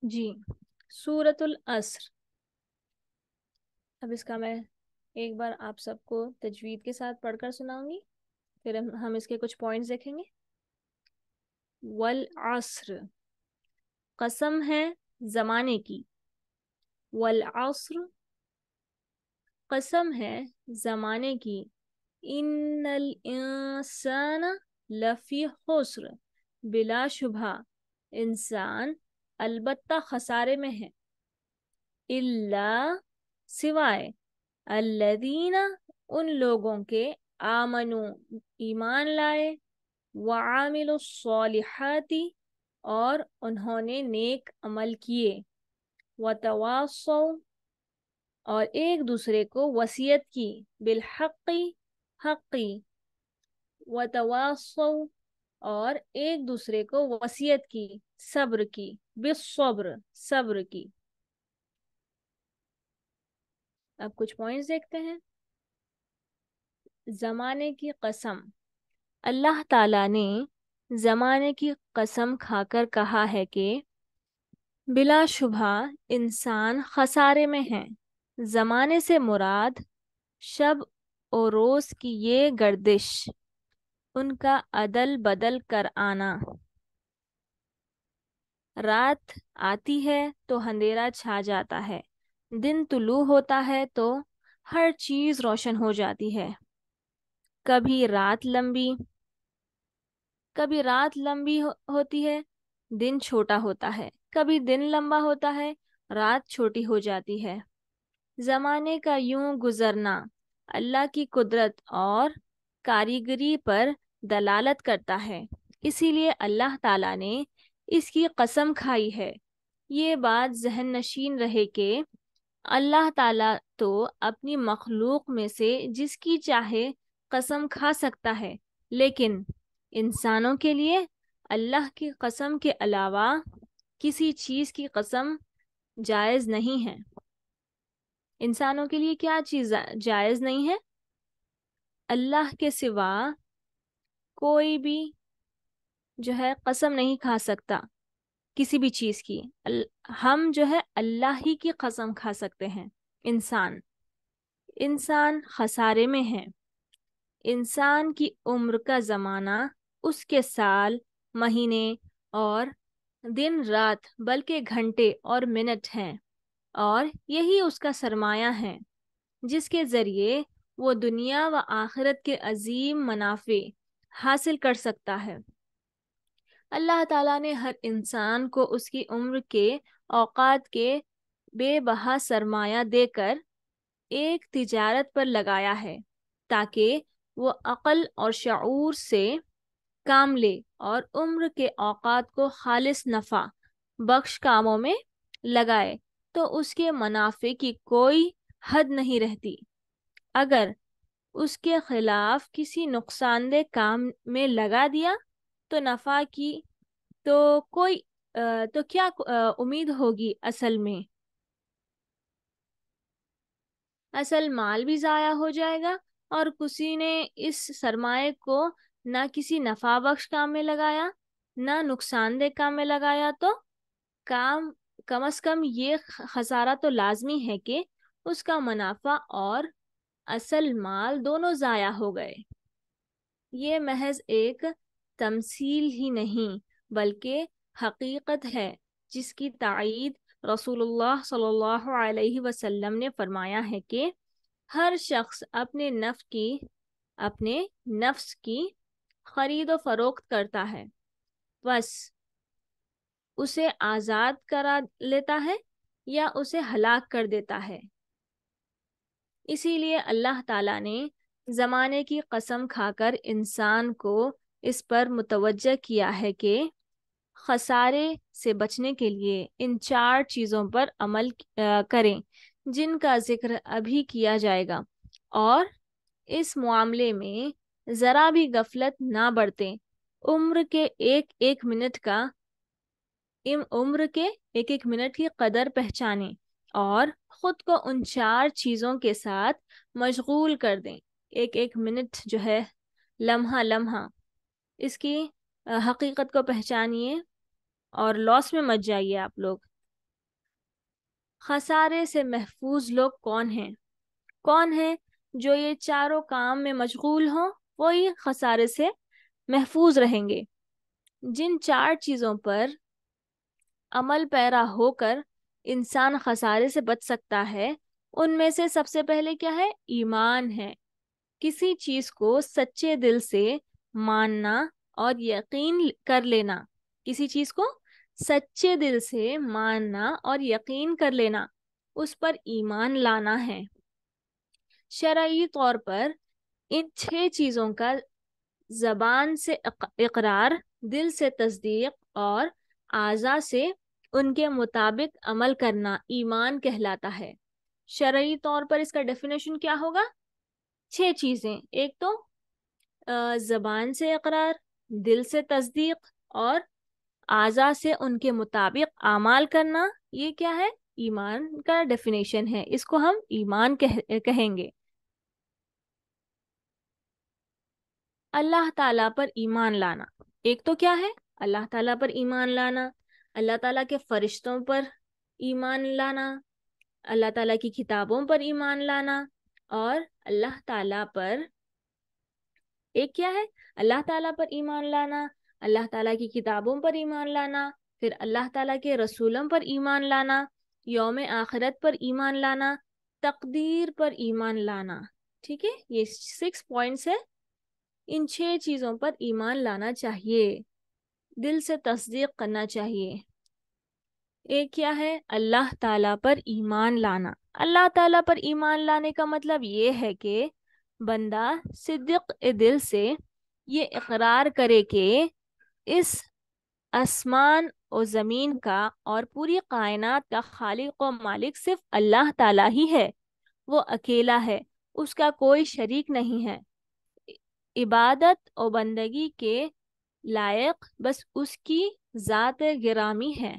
جی، سورۃ العصر. اب اس کا میں ایک بار آپ سب کو تجوید کے ساتھ پڑھ کر سناؤں گی، پھر ہم اس کے کچھ پوائنٹس دیکھیں گے. والعصر، قسم ہے زمانے کی. والعصر، قسم ہے زمانے کی. ان الانسان لفی خسر، بلا شبہ انسان البتہ خسارے میں ہے. الا، سوائے الذین، ان لوگوں کے آمنو، ایمان لائے. وعاملوا الصالحات، اور انہوں نے نیک عمل کیے. وتواصوا، اور ایک دوسرے کو وصیت کی. بالحق، حقی. وتواصوا، اور ایک دوسرے کو وصیت کی صبر کی. بالصبر، صبر کی. اب کچھ پوائنٹس دیکھتے ہیں. زمانے کی قسم، اللہ تعالیٰ نے زمانے کی قسم کھا کر کہا ہے کہ بلا شبہ انسان خسارے میں ہے. زمانے سے مراد شب و روز کی یہ گردش، ان کا عدل بدل کر آنا. رات آتی ہے تو اندھیرا چھا جاتا ہے، دن طلوع ہوتا ہے تو ہر چیز روشن ہو جاتی ہے. کبھی رات لمبی ہوتی ہے، دن چھوٹا ہوتا ہے. کبھی دن لمبا ہوتا ہے، رات چھوٹی ہو جاتی ہے. زمانے کا یوں گزرنا اللہ کی قدرت اور کاریگری پر دلالت کرتا ہے، اسی لیے اللہ تعالیٰ نے اس کی قسم کھائی ہے. یہ بات ذہن نشین رہے کہ اللہ تعالیٰ تو اپنی مخلوق میں سے جس کی چاہے قسم کھا سکتا ہے، لیکن انسانوں کے لیے اللہ کی قسم کے علاوہ کسی چیز کی قسم جائز نہیں ہے. انسانوں کے لیے کیا چیز جائز نہیں ہے؟ اللہ کے سوا کوئی بھی جو ہے قسم نہیں کھا سکتا کسی بھی چیز کی. ہم جو ہے اللہ ہی کی قسم کھا سکتے ہیں. انسان خسارے میں ہے. انسان کی عمر کا زمانہ اس کے سال، مہینے اور دن رات بلکہ گھنٹے اور منٹ ہیں، اور یہی اس کا سرمایہ ہے جس کے ذریعے وہ دنیا و آخرت کے عظیم منافع حاصل کر سکتا ہے. اللہ تعالیٰ نے ہر انسان کو اس کی عمر کے اوقات کے بے بہا سرمایہ دے کر ایک تجارت پر لگایا ہے تاکہ وہ عقل اور شعور سے کام لے اور عمر کے اوقات کو خالص نفع بخش کاموں میں لگائے تو اس کے منافع کی کوئی حد نہیں رہتی. اگر اس کے خلاف کسی نقصان دہ کام میں لگا دیا تو نفع کی تو کیا امید ہوگی؟ اصل مال بھی ضائع ہو جائے گا، اور کسی نے اس سرمایہ کو نہ کسی نفع بخش کام میں لگایا نہ نقصان دہ کام میں لگایا تو کم از کم یہ خسارہ تو لازمی ہے کہ اس کا منافع اور اصل مال دونوں ضائع ہو گئے. یہ محض ایک تمثیل ہی نہیں بلکہ حقیقت ہے جس کی تائید رسول اللہ صلی اللہ علیہ وسلم نے فرمایا ہے کہ ہر شخص اپنے نفس کی خرید و فروخت کرتا ہے، بس اسے آزاد کرا لیتا ہے یا اسے ہلاک کر دیتا ہے. اسی لیے اللہ تعالیٰ نے زمانے کی قسم کھا کر انسان کو اس پر متوجہ کیا ہے کہ خسارے سے بچنے کے لیے ان 4 چیزوں پر عمل کریں جن کا ذکر ابھی کیا جائے گا، اور اس معاملے میں ذرا بھی غفلت نہ برتیں. عمر کے ایک ایک منٹ کی قدر پہچانیں اور خود کو ان 4 چیزوں کے ساتھ مشغول کر دیں. ایک ایک منٹ جو ہے، لمحہ لمحہ، اس کی حقیقت کو پہچانیے اور لاس میں مت جائیے آپ لوگ. خسارے سے محفوظ لوگ کون ہیں؟ کون ہیں جو یہ چاروں کام میں مشغول ہوں، وہی خسارے سے محفوظ رہیں گے۔ جن 4 چیزوں پر عمل پیرا ہو کر انسان خسارے سے بچ سکتا ہے، ان میں سے سب سے پہلے کیا ہے؟ ایمان ہے۔ کسی چیز کو سچے دل سے ماننا اور یقین کر لینا، کسی چیز کو سچے دل سے ماننا اور یقین کر لینا، اس پر ایمان لانا ہے۔ شرعی طور پر ان 6 چیزوں کا زبان سے اقرار، دل سے تصدیق اور اعضاء سے ان کے مطابق عمل کرنا ایمان کہلاتا ہے۔ شرعی طور پر اس کا ڈیفینیشن کیا ہوگا؟ 6 چیزیں، ایک تو زبان سے اقرار، دل سے تصدیق اور اعضاء سے ان کے مطابق اعمال کرنا، یہ کیا ہے؟ ایمان کا ڈیفینیشن ہے، اس کو ہم ایمان کہیں گے۔ اللہ تعالیٰ پر ایمان لانا، ایک تو کیا ہے؟ اللہ تعالیٰ پر ایمان لانا، اللہ تعالیٰ کے فرشتوں پر ایمان لانا، اللہ تعالیٰ کی کتابوں پر ایمان لانا، اور اللہ تعالیٰ پر ایک کیا ہے؟ اللہ تعالیٰ پر ایمان لانا، اللہ تعالیٰ کی کتابوں پر ایمان لانا، پھر اللہ تعالیٰ کے رسولوں پر ایمان لانا، یوم آخرت پر ایمان لانا، تقدیر پر ایمان لانا۔ ٹھیک ہے، یہ 6 پوائنٹس ہے۔ ان 6 چیزوں پر ایمان لانا چاہیے، دل سے تصدیق کرنا چاہیے۔ ایک کیا ہے؟ اللہ تعالیٰ پر ایمان لانا۔ اللہ تعالیٰ پر ایمان لانے کا مطلب یہ ہے کہ بندہ صدق دل سے یہ اقرار کرے کہ اس آسمان و زمین کا اور پوری کائنات کا خالق و مالک صرف اللہ تعالیٰ ہی ہے، وہ اکیلا ہے، اس کا کوئی شریک نہیں ہے، عبادت و بندگی کے لائق بس اس کی ذات گرامی ہے۔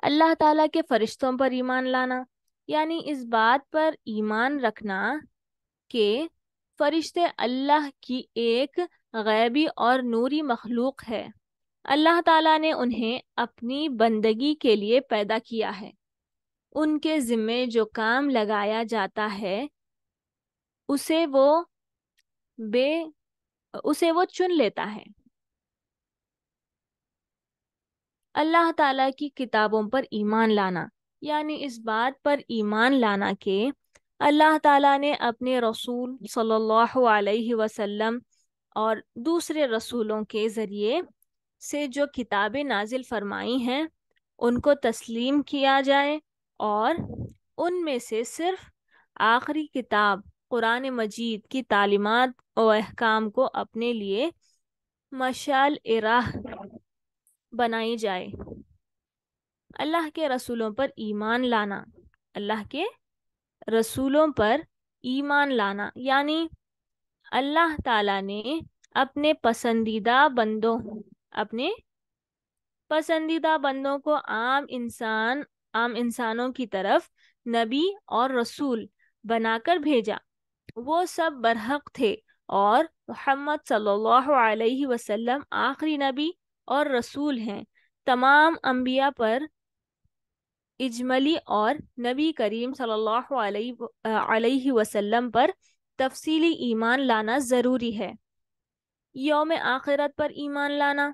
اللہ تعالیٰ کے فرشتوں پر ایمان لانا، یعنی اس بات پر ایمان رکھنا کہ فرشتے اللہ کی ایک غیبی اور نوری مخلوق ہے، اللہ تعالیٰ نے انہیں اپنی بندگی کے لیے پیدا کیا ہے، ان کے ذمے جو کام لگایا جاتا ہے اسے وہ چن لیتا ہے۔ اللہ تعالیٰ کی کتابوں پر ایمان لانا، یعنی اس بات پر ایمان لانا کہ اللہ تعالیٰ نے اپنے رسول صلی اللہ علیہ وسلم اور دوسرے رسولوں کے ذریعے سے جو کتابیں نازل فرمائی ہیں ان کو تسلیم کیا جائے، اور ان میں سے صرف آخری کتاب قرآن مجید کی تعلیمات و احکام کو اپنے لیے مشعل راہ بنائی جائے۔ اللہ کے رسولوں پر ایمان لانا، اللہ کے رسولوں پر ایمان لانا یعنی اللہ تعالیٰ نے اپنے پسندیدہ بندوں کو عام انسانوں کی طرف نبی اور رسول بنا کر بھیجا۔ وہ سب برحق تھے، اور محمد صلی اللہ علیہ وسلم آخری نبی اور رسول ہیں۔ تمام انبیاء پر اجملی اور نبی کریم صلی اللہ علیہ وسلم پر تفصیلی ایمان لانا ضروری ہے۔ یوم آخرت پر ایمان لانا،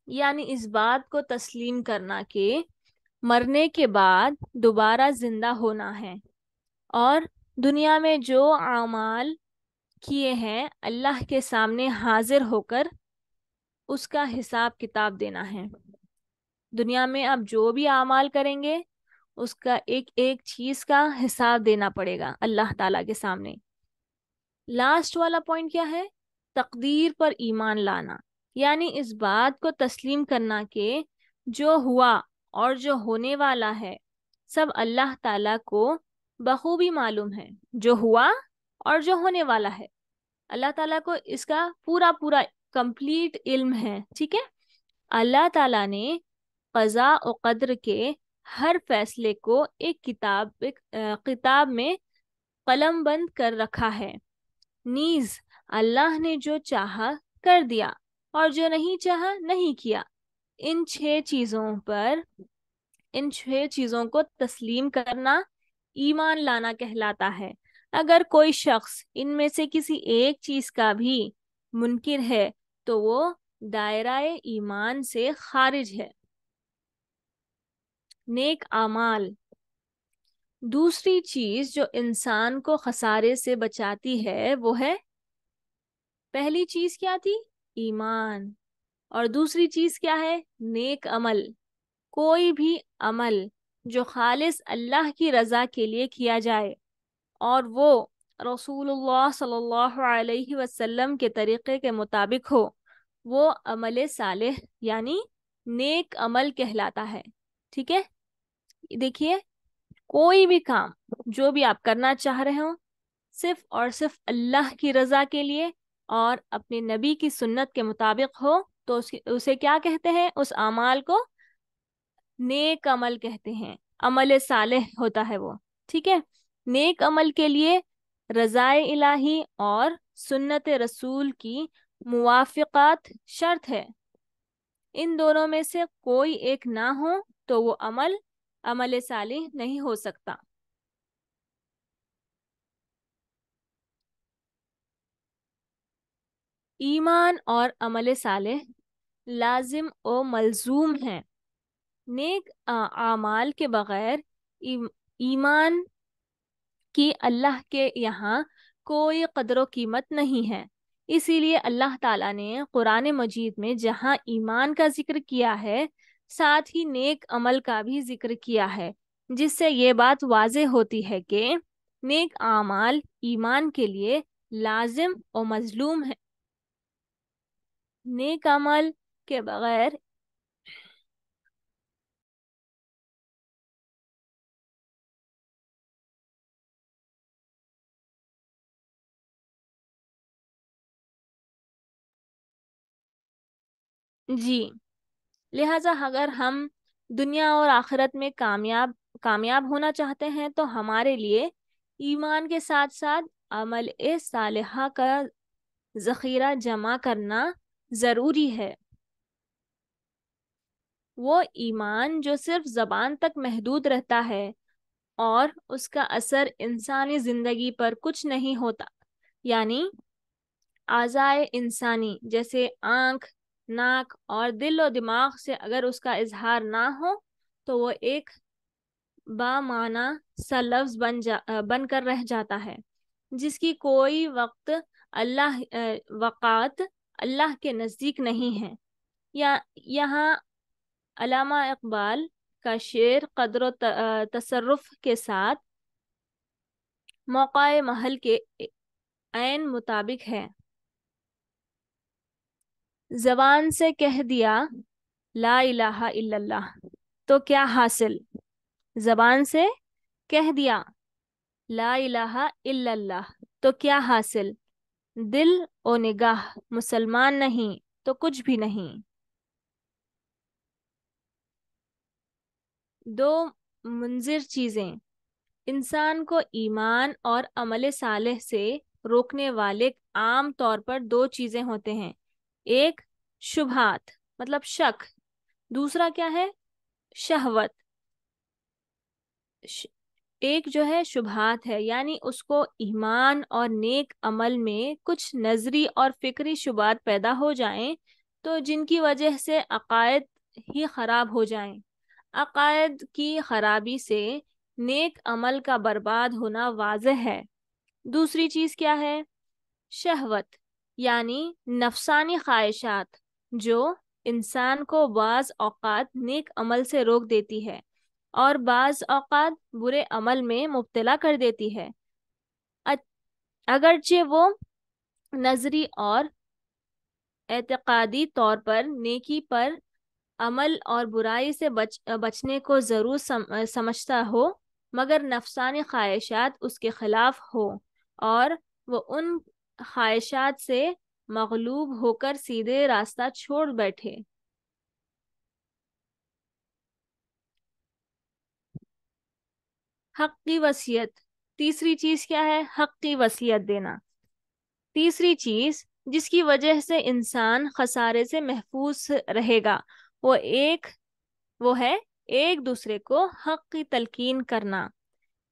یعنی اس بات کو تسلیم کرنا کہ مرنے کے بعد دوبارہ زندہ ہونا ہے، اور دنیا میں جو اعمال کیے ہیں اللہ کے سامنے حاضر ہو کر اس کا حساب کتاب دینا ہے۔ دنیا میں آپ جو بھی اعمال کریں گے اس کا ایک ایک چیز کا حساب دینا پڑے گا اللہ تعالیٰ کے سامنے۔ لاسٹ والا پوائنٹ کیا ہے؟ تقدیر پر ایمان لانا، یعنی اس بات کو تسلیم کرنا کہ جو ہوا اور جو ہونے والا ہے سب اللہ تعالیٰ کو بخوبی معلوم ہے۔ جو ہوا اور جو ہونے والا ہے اللہ تعالیٰ کو اس کا پورا کمپلیٹ علم ہے۔ ٹھیک ہے، اللہ تعالیٰ نے قضاء و قدر کے ہر فیصلے کو ایک کتاب میں قلم بند کر رکھا ہے، نیز اللہ نے جو چاہا کر دیا اور جو نہیں چاہا نہیں کیا۔ ان 6 چیزوں پر ان 6 چیزوں کو تسلیم کرنا ایمان لانا کہلاتا ہے۔ اگر کوئی شخص ان میں سے کسی ایک چیز کا بھی منکر ہے تو وہ دائرہ ایمان سے خارج ہے۔ نیک اعمال، دوسری چیز جو انسان کو خسارے سے بچاتی ہے وہ ہے، پہلی چیز کیا تھی؟ ایمان، اور دوسری چیز کیا ہے؟ نیک عمل۔ کوئی بھی عمل جو خالص اللہ کی رضا کے لیے کیا جائے اور وہ رسول اللہ صلی اللہ علیہ وسلم کے طریقے کے مطابق ہو، وہ عمل صالح یعنی نیک عمل کہلاتا ہے۔ ٹھیک ہے، دیکھیے، کوئی بھی کام جو بھی آپ کرنا چاہ رہے ہوں صرف اور صرف اللہ کی رضا کے لیے اور اپنے نبی کی سنت کے مطابق ہو تو اسے کیا کہتے ہیں؟ اس اعمال کو نیک عمل کہتے ہیں، عمل صالح ہوتا ہے وہ۔ ٹھیک ہے، نیک عمل کے لیے رضائے الہی اور سنت رسول کی موافقات شرط ہے۔ ان دونوں میں سے کوئی ایک نہ ہو تو وہ عمل صالح نہیں ہو سکتا۔ ایمان اور عمل صالح لازم و ملزوم ہیں۔ نیک اعمال کے بغیر ایمان کی اللہ کے یہاں کوئی قدر و قیمت نہیں ہے۔ اسی لیے اللہ تعالیٰ نے قرآن مجید میں جہاں ایمان کا ذکر کیا ہے ساتھ ہی نیک عمل کا بھی ذکر کیا ہے، جس سے یہ بات واضح ہوتی ہے کہ نیک اعمال ایمان کے لیے لازم و مظلوم ہے۔ نیک عمل کے بغیر جی، لہٰذا اگر ہم دنیا اور آخرت میں کامیاب ہونا چاہتے ہیں تو ہمارے لیے ایمان کے ساتھ ساتھ عمل صالحہ کا ذخیرہ جمع کرنا ضروری ہے۔ وہ ایمان جو صرف زبان تک محدود رہتا ہے اور اس کا اثر انسانی زندگی پر کچھ نہیں ہوتا، یعنی اعضائے انسانی جیسے آنکھ، ناک اور دل و دماغ سے اگر اس کا اظہار نہ ہو تو وہ ایک بامعنی سا لفظ بن کر رہ جاتا ہے، جس کی کوئی وقات اللہ کے نزدیک نہیں ہے۔ یہاں علامہ اقبال کا شعر قدر و تصرف کے ساتھ موقع محل کے عین مطابق ہے۔ زبان سے کہہ دیا لا الہ الا اللہ تو کیا حاصل؟ زبان سے کہہ دیا لا الہ الا اللہ تو کیا حاصل؟ دل و نگاہ مسلمان نہیں تو کچھ بھی نہیں۔ دو منظر چیزیں انسان کو ایمان اور عمل صالح سے روکنے والے عام طور پر 2 چیزیں ہوتے ہیں، ایک شبہات مطلب شک، دوسرا کیا ہے؟ شہوت۔ ایک جو ہے شبہات ہے، یعنی اس کو ایمان اور نیک عمل میں کچھ نظری اور فکری شبہات پیدا ہو جائیں تو جن کی وجہ سے عقائد ہی خراب ہو جائیں۔ عقائد کی خرابی سے نیک عمل کا برباد ہونا واضح ہے۔ دوسری چیز کیا ہے؟ شہوت، یعنی نفسانی خواہشات جو انسان کو بعض اوقات نیک عمل سے روک دیتی ہے اور بعض اوقات برے عمل میں مبتلا کر دیتی ہے، اگرچہ وہ نظری اور اعتقادی طور پر نیکی پر عمل اور برائی سے بچنے کو ضرور سمجھتا ہو، مگر نفسانی خواہشات اس کے خلاف ہو اور وہ ان خواہشات سے مغلوب ہو کر سیدھے راستہ چھوڑ بیٹھے۔ حق کی وصیت، تیسری چیز کیا ہے؟ حق کی وصیت دینا۔ تیسری چیز جس کی وجہ سے انسان خسارے سے محفوظ رہے گا وہ ہے ایک دوسرے کو حق کی تلقین کرنا،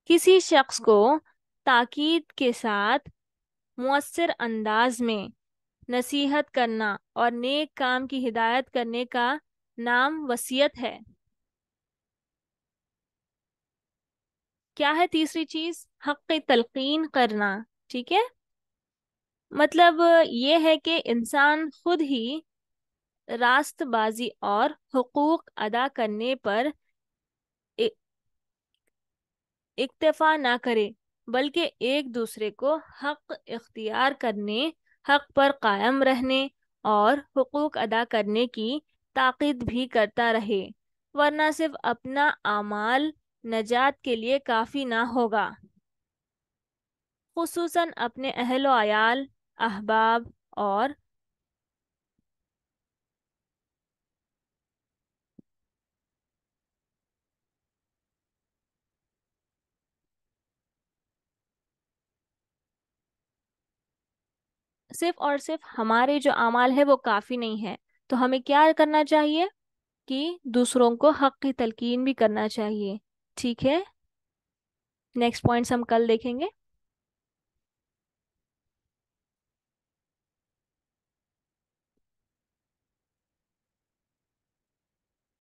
کسی شخص کو تاکید کے ساتھ مؤثر انداز میں نصیحت کرنا اور نیک کام کی ہدایت کرنے کا نام وصیت ہے۔ کیا ہے تیسری چیز؟ حق کی تلقین کرنا، ٹھیک ہے؟ مطلب یہ ہے کہ انسان خود ہی راست بازی اور حقوق ادا کرنے پر اکتفا نہ کرے، بلکہ ایک دوسرے کو حق اختیار کرنے، حق پر قائم رہنے اور حقوق ادا کرنے کی تاکید بھی کرتا رہے، ورنہ صرف اپنا اعمال نجات کے لیے کافی نہ ہوگا۔ خصوصاً اپنے اہل و عیال، احباب اور صرف ہمارے جو اعمال ہے وہ کافی نہیں ہے، تو ہمیں کیا کرنا چاہیے کہ دوسروں کو حق کی تلقین بھی کرنا چاہیے، ٹھیک ہے؟ نیکسٹ پوائنٹس ہم کل دیکھیں گے۔